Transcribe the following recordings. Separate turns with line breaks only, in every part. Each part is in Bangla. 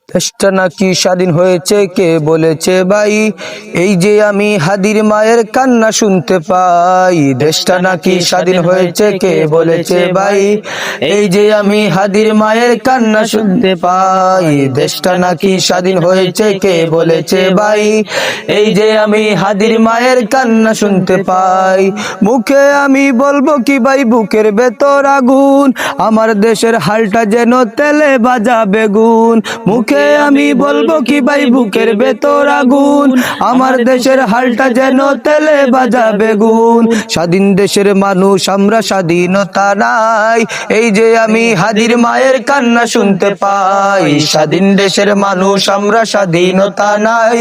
দেশটা নাকি স্বাধীন হয়েছে কে বলেছে ভাই? এই যে আমি হাদির মায়ের কান্না শুনতে পাই। দেশটা নাকি স্বাধীন হয়েছে কে বলেছে ভাই? এই যে আমি হাদির মায়ের কান্না শুনতে পাই। দেশটা নাকি স্বাধীন হয়েছে কে বলেছে ভাই? এই যে আমি হাদির মায়ের কান্না শুনতে পাই। মুখে আমি বলবো কি ভাই, বুকের ভেতর আগুন, আমার দেশের হালটা যেন তেলে ভাজা বেগুন। মুখে আমি বলবো কি ভাই, বুকের ভেতর আগুন, আমার দেশের হালটা যেন তেলে ভাজা বেগুন। স্বাধীন দেশের মানুষ আমরা, স্বাধীনতা নাই। এই যে আমি হাদির মায়ের কান্না শুনতে পাই। স্বাধীন দেশের মানুষ আমরা, স্বাধীনতা নাই।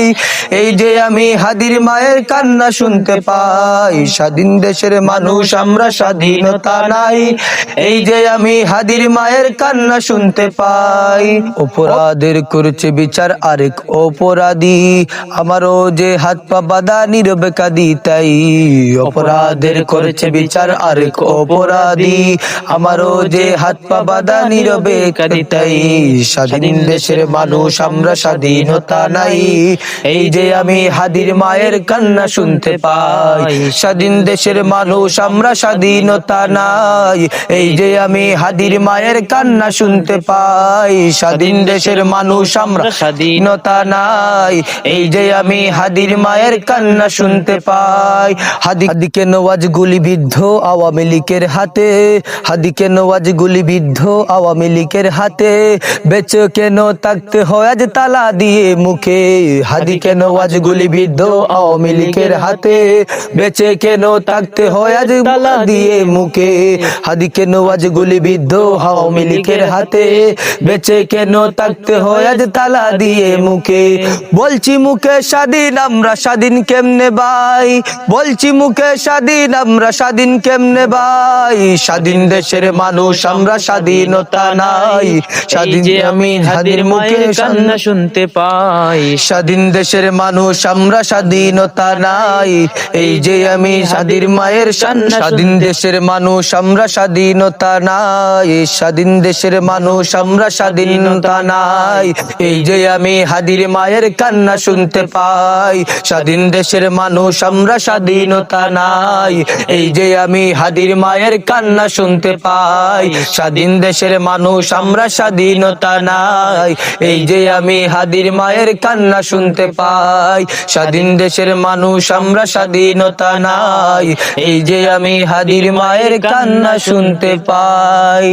এই যে আমি হাদির মায়ের কান্না শুনতে পাই। স্বাধীন দেশের মানুষ আমরা, স্বাধীনতা নাই। এই যে আমি হাদির মায়ের কান্না শুনতে পাই। অপরাধের করছে বিচার আরেক অপরাধী, আমারও যে হাত পা বাঁধা নীরবে কাঁদি তাই। অপরাধের করছে বিচার আরেক অপরাধী, আমারও যে হাত পা বাঁধা নীরবে কাঁদি তাই। স্বাধীন দেশের মানুষ আমরা, স্বাধীনতা নাই। এই যে আমি হাদির মায়ের কান্না শুনতে পাই। স্বাধীন দেশের মানুষ আমরা, স্বাধীনতা নাই। এই যে আমি হাদির মায়ের কান্না শুনতে পাই। স্বাধীন দেশের মানুষ আমরা, স্বাধীনতা নাই। এই যে আমি হাদির মায়ের কান্না শুনতে পাই। হাদিকে নওয়াজ গুলিবিদ্ধ আওয়ামী লীগের হাতে, হাদিকে নওয়াজ গুলিবিদ্ধ আওয়ামী লীগের হাতে। বেঁচে কেন থাকতে হয় আজ তালা দিয়ে মুখে? হাদিকে নওয়াজ গুলিবিদ্ধ আওয়ামী লীগের হাতে, বেঁচে কেন থাকতে হয় আজ তালা দিয়ে মুখে? হাদিকে নওয়াজ গুলিবিদ্ধ আওয়ামী লীগের হাতে, বেঁচে কেন থাকতে হয় আজ তালা দিয়ে মুখে? বলছি মুখে স্বাধীন আমরা, স্বাধীন কেমনে ভাই? বলছি মুখে স্বাধীন আমরা, স্বাধীন কেমনে ভাই? স্বাধীন দেশের মানুষ আমরা, স্বাধীনতা নাই। স্বাধীন যে আমি হাদির মুখে কান্না শুনতে পাই। স্বাধীন দেশের মানুষ আমরা, স্বাধীনতা নাই। এই যে আমি হাদির মায়ের স্বাধীন দেশের মানুষ আমরা, স্বাধীনতা নাই। স্বাধীন দেশের মানুষ আমরা, স্বাধীনতা নাই। এই যে আমি হাদির মায়ের কান্না শুনতে পাই। স্বাধীন দেশের মানুষ আমরা, স্বাধীনতা নাই। এই যে আমি হাদির মায়ের কান্না শুনতে পাই। স্বাধীন দেশের মানুষ আমরা, স্বাধীনতা নাই। এই যে আমি হাদির মায়ের কান্না শুনতে পাই। স্বাধীন দেশের মানুষ আমরা, স্বাধীনতা নাই। এই যে আমি হাদির মায়ের কান্না শুনতে পাই।